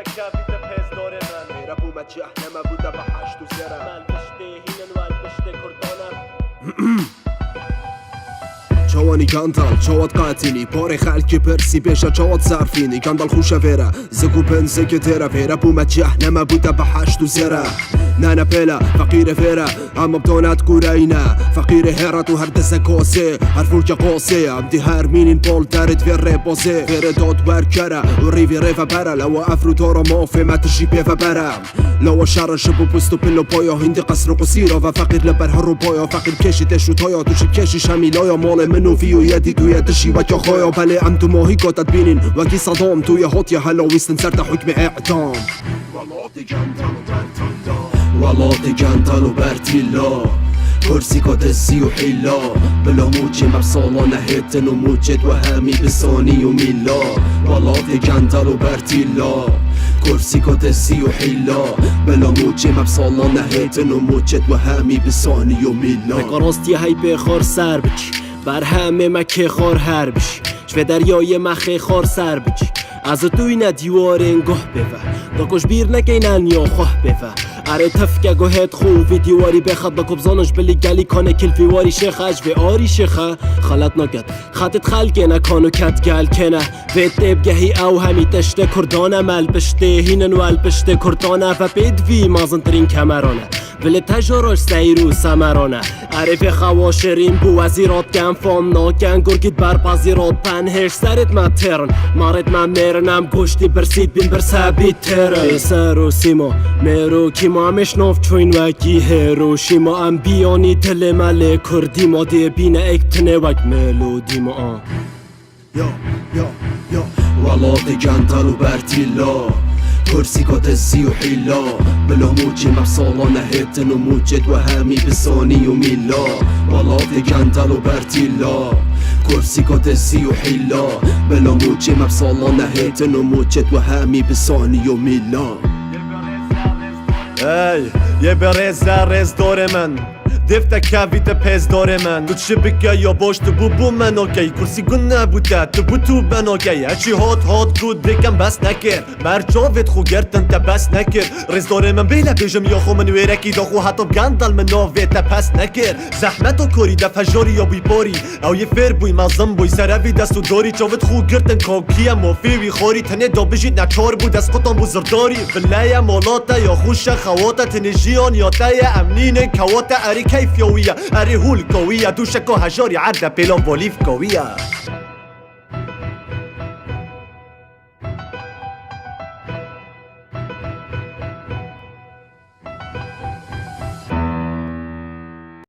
كافي تبهز دور من غير ابو مجي احنا ما بودا بحشت وزرا مال بشتي هینن وال بشتي کردانم چوانی گاندال چوات قاتینی پاره خلکی پرسی بیشا چوات صرفینی گاندال خوشه ویرا زگو پنزه که تیرا ویرا بو مجی احنا ما بودا بحشت وزرا نانا بيلا فقير فيرا اما بدونات كورينا فقير هيرات وهردسة كوسي هرفولك قوسي عمدي هارمين بول دارد في الريبوسي فير دود وركرا وريفي ريفا برا لو افرو تورو موفي ما تجي بيفا برا لو شر شبو بوستو بلو بويو هندي قصر قصيرو وفقير لبر هرو بويو فقير كشي تشو تويو توشي كشي شاميلويو مول منو فيو يدي تو يدشي وكيو خويو بلي عمدو موهيكو تدبينين وكي صدام تو يهوت يا هلو ويستن سرت حكم اعدام والله جانتالو برتيلا كرسي كوتسي وحيلا بلا موجي مبصالة نهيتن وموجد وهامي بصاني وميلا والله جانتالو برتيلا كرسي كوتسي وحيلا بلا موجي مبصالة نهيتن وموجد وهامي بصاني وميلا بقراستي هاي بخار سر بچی بر همه مکه خار هر بشی شوه دریای مخه خار سر بچی از توی ندیوار انگاه بفه داکش بیر نگینن یا خواه بفه اره تفکه گوهت خوبی دیواری بخد دا کبزانش بلی گلی کانه کلفی واری شخه اجوه آری شخه خلط نگد خطت خلگه نکانو کت گل کنه ویت بگهی او همی تشته کردانه مل بشته هینن و البشته کردانه و بدوی مازن ترین کمرانه ولی تجاراش سیرو سمرانه عرف خواشرین بو وزیرات گم فام ناکن گرگید بر بازیرات پنهش سرت ما ترن مارت ما مرنم گوشتی برسید بین برسابید ترن سر و سیما مرو کیما همش ناف چوین وکی هیروشیما ام بیانی دل مل کردی ما دی بین اکتنه وک ملودی ما يا والله جانتالو برتيلا كرسي كوتسي وحيلا بلا موجي مبصالة نهيتن وموجد وهامي بصاني وميلا والله جانتالو برتيلا كرسي كوتسي وحيلا بلا موجي مبصالة نهيتن وموجد وهامي بصاني وميلا ای یه برز رز دور من دفته کافی تپز دور من تو چه بگه یا باش تو بو من اوکی کرسی گون نبوده تو بو تو من اوکی اچی هات گود بگم بس نکر مرجاوت خو گردن تا بس نکر رز دور من بیله بیجم یا خو من ویرکی دا خو حتی بگندل من ناوه تا پس نکر زحمت و کاری دا فجاری یا بی پاری او یه فر بوی مازم بوی سروی دستو داری چاوت خو گردن کاکی موفی وی خاری تنه دا بجید نچار بود از قطان بزرداری فلای مالاتا یا خوش خواتا تنجیان یا تای امنین کواتا اری كيف يوية اري هول قوية دوشكو هجاري عدى بيلون بوليف قوية